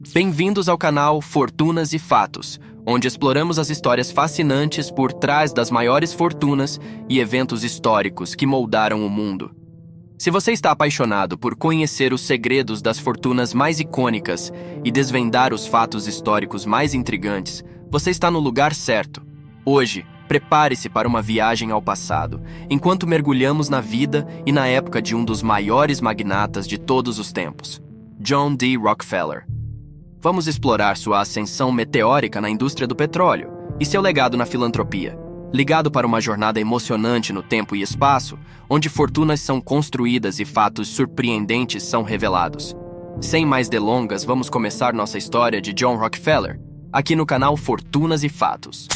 Bem-vindos ao canal Fortunas e Fatos, onde exploramos as histórias fascinantes por trás das maiores fortunas e eventos históricos que moldaram o mundo. Se você está apaixonado por conhecer os segredos das fortunas mais icônicas e desvendar os fatos históricos mais intrigantes, você está no lugar certo. Hoje, prepare-se para uma viagem ao passado, enquanto mergulhamos na vida e na época de um dos maiores magnatas de todos os tempos, John D. Rockefeller. Vamos explorar sua ascensão meteórica na indústria do petróleo e seu legado na filantropia, ligado para uma jornada emocionante no tempo e espaço, onde fortunas são construídas e fatos surpreendentes são revelados. Sem mais delongas, vamos começar nossa história de John Rockefeller, aqui no canal Fortunas e Fatos.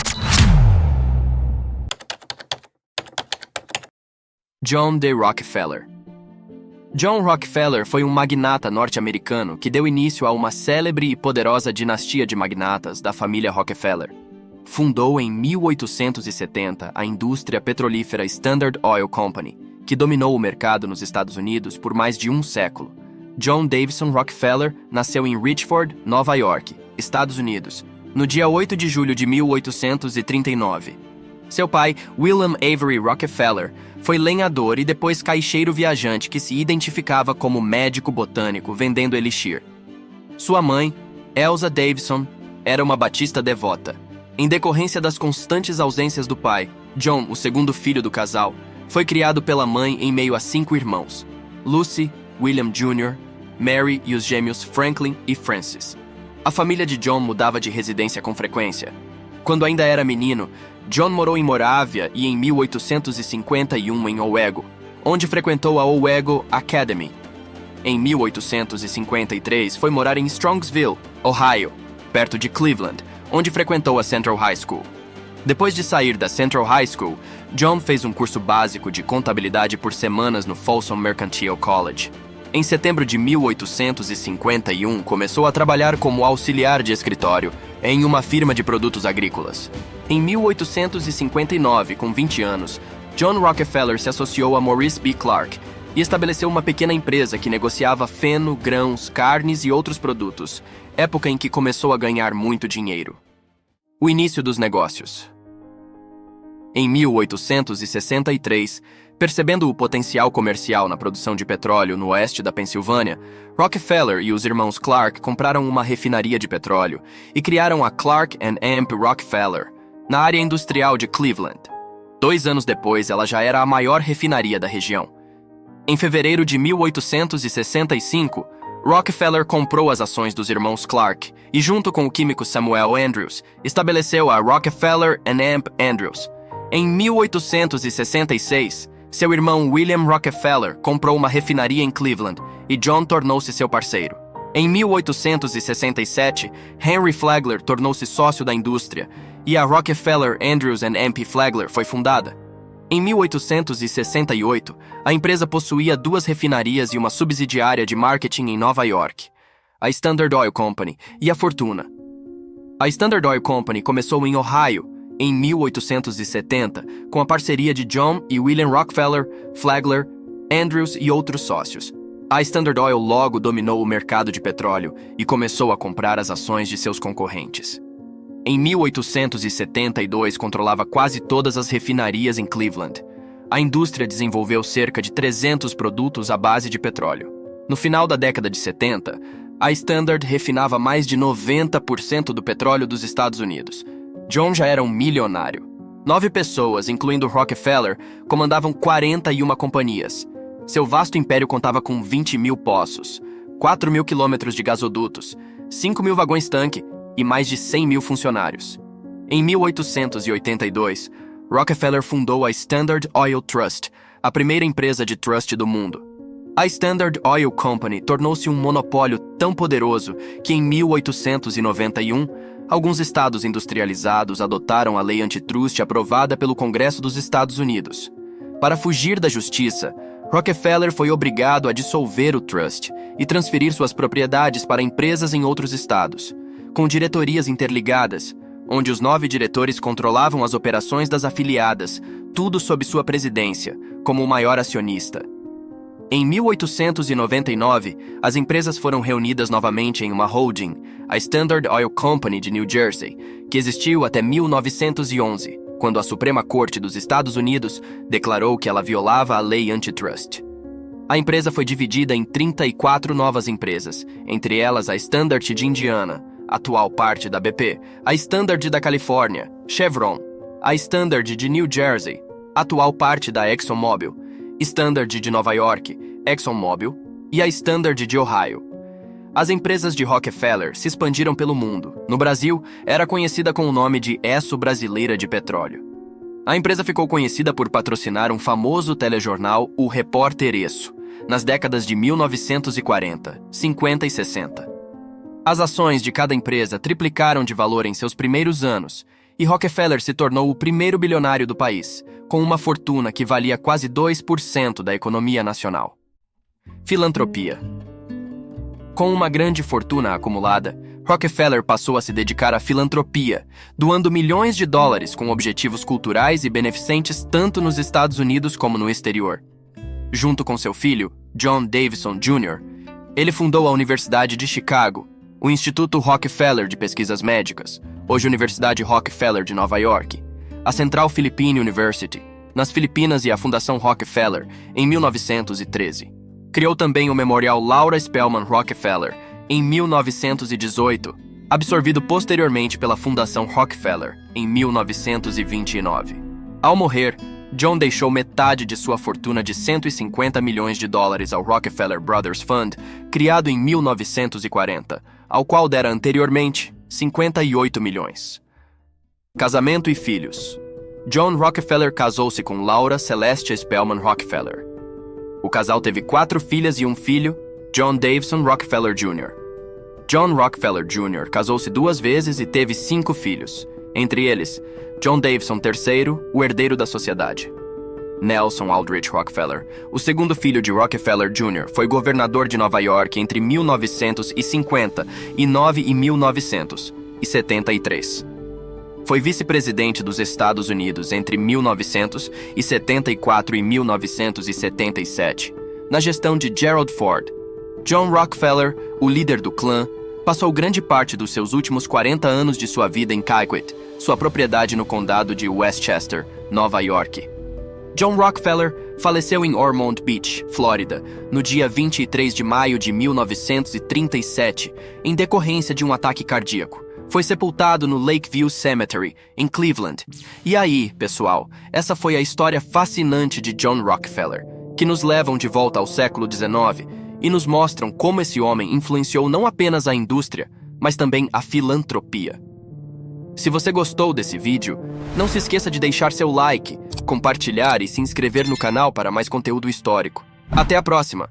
John D. Rockefeller. John Rockefeller foi um magnata norte-americano que deu início a uma célebre e poderosa dinastia de magnatas da família Rockefeller. Fundou em 1870 a indústria petrolífera Standard Oil Company, que dominou o mercado nos Estados Unidos por mais de um século. John Davison Rockefeller nasceu em Richford, Nova York, Estados Unidos, no dia 8 de julho de 1839. Seu pai, William Avery Rockefeller, foi lenhador e depois caixeiro viajante que se identificava como médico botânico vendendo elixir. Sua mãe, Elsa Davison, era uma batista devota. Em decorrência das constantes ausências do pai, John, o segundo filho do casal, foi criado pela mãe em meio a 5 irmãos: Lucy, William Jr., Mary e os gêmeos Franklin e Francis. A família de John mudava de residência com frequência. Quando ainda era menino, John morou em Morávia e em 1851 em Owego, onde frequentou a Owego Academy. Em 1853 foi morar em Strongsville, Ohio, perto de Cleveland, onde frequentou a Central High School. Depois de sair da Central High School, John fez um curso básico de contabilidade por semanas no Folsom Mercantile College. Em setembro de 1851, começou a trabalhar como auxiliar de escritório em uma firma de produtos agrícolas. Em 1859, com 20 anos, John Rockefeller se associou a Maurice B. Clark e estabeleceu uma pequena empresa que negociava feno, grãos, carnes e outros produtos, época em que começou a ganhar muito dinheiro. O início dos negócios. Em 1863, percebendo o potencial comercial na produção de petróleo no oeste da Pensilvânia, Rockefeller e os irmãos Clark compraram uma refinaria de petróleo e criaram a Clark and Amp Rockefeller, na área industrial de Cleveland. 2 anos depois, ela já era a maior refinaria da região. Em fevereiro de 1865, Rockefeller comprou as ações dos irmãos Clark e, junto com o químico Samuel Andrews, estabeleceu a Rockefeller and Amp Andrews. Em 1866, seu irmão William Rockefeller comprou uma refinaria em Cleveland e John tornou-se seu parceiro. Em 1867, Henry Flagler tornou-se sócio da indústria e a Rockefeller Andrews and Amp Flagler foi fundada. Em 1868, a empresa possuía 2 refinarias e uma subsidiária de marketing em Nova York, a Standard Oil Company e a Fortuna. A Standard Oil Company começou em Ohio em 1870, com a parceria de John e William Rockefeller, Flagler, Andrews e outros sócios. A Standard Oil logo dominou o mercado de petróleo e começou a comprar as ações de seus concorrentes. Em 1872, controlava quase todas as refinarias em Cleveland. A indústria desenvolveu cerca de 300 produtos à base de petróleo. No final da década de 70, a Standard refinava mais de 90% do petróleo dos Estados Unidos. John já era um milionário. 9 pessoas, incluindo Rockefeller, comandavam 41 companhias. Seu vasto império contava com 20.000 poços, 4.000 quilômetros de gasodutos, 5.000 vagões-tanque e mais de 100.000 funcionários. Em 1882, Rockefeller fundou a Standard Oil Trust, a primeira empresa de trust do mundo. A Standard Oil Company tornou-se um monopólio tão poderoso que em 1891, alguns estados industrializados adotaram a lei antitrust aprovada pelo Congresso dos Estados Unidos. Para fugir da justiça, Rockefeller foi obrigado a dissolver o trust e transferir suas propriedades para empresas em outros estados, com diretorias interligadas, onde os 9 diretores controlavam as operações das afiliadas, tudo sob sua presidência, como o maior acionista. Em 1899, as empresas foram reunidas novamente em uma holding, a Standard Oil Company de New Jersey, que existiu até 1911, quando a Suprema Corte dos Estados Unidos declarou que ela violava a lei antitrust. A empresa foi dividida em 34 novas empresas, entre elas a Standard de Indiana, atual parte da BP, a Standard da Califórnia, Chevron, a Standard de New Jersey, atual parte da ExxonMobil, Standard de Nova York, ExxonMobil, e a Standard de Ohio. As empresas de Rockefeller se expandiram pelo mundo. No Brasil, era conhecida com o nome de Esso Brasileira de Petróleo. A empresa ficou conhecida por patrocinar um famoso telejornal, o Repórter Esso, nas décadas de 1940, 50 e 60. As ações de cada empresa triplicaram de valor em seus primeiros anos, e Rockefeller se tornou o primeiro bilionário do país, com uma fortuna que valia quase 2% da economia nacional. Filantropia. Com uma grande fortuna acumulada, Rockefeller passou a se dedicar à filantropia, doando milhões de dólares com objetivos culturais e beneficentes tanto nos Estados Unidos como no exterior. Junto com seu filho, John Davison Jr., ele fundou a Universidade de Chicago, o Instituto Rockefeller de Pesquisas Médicas, hoje Universidade Rockefeller de Nova York, a Central Philippine University, nas Filipinas, e a Fundação Rockefeller, em 1913. Criou também o Memorial Laura Spelman Rockefeller, em 1918, absorvido posteriormente pela Fundação Rockefeller, em 1929. Ao morrer, John deixou metade de sua fortuna de 150 milhões de dólares ao Rockefeller Brothers Fund, criado em 1940, ao qual dera anteriormente 58 milhões. Casamento e filhos. John Rockefeller casou-se com Laura Celestia Spelman Rockefeller. O casal teve 4 filhas e um filho, John Davison Rockefeller Jr. John Rockefeller Jr. casou-se 2 vezes e teve 5 filhos, entre eles, John Davison III, o herdeiro da sociedade. Nelson Aldrich Rockefeller, o segundo filho de Rockefeller Jr., foi governador de Nova York entre 1959 e 1973. Foi vice-presidente dos Estados Unidos entre 1974 e 1977, na gestão de Gerald Ford. John Rockefeller, o líder do clã, passou grande parte dos seus últimos 40 anos de sua vida em Kykuit, sua propriedade no condado de Westchester, Nova York. John Rockefeller faleceu em Ormond Beach, Flórida, no dia 23 de maio de 1937, em decorrência de um ataque cardíaco. Foi sepultado no Lakeview Cemetery, em Cleveland. E aí, pessoal, essa foi a história fascinante de John Rockefeller, que nos levam de volta ao século XIX e nos mostram como esse homem influenciou não apenas a indústria, mas também a filantropia. Se você gostou desse vídeo, não se esqueça de deixar seu like, compartilhar e se inscrever no canal para mais conteúdo histórico. Até a próxima!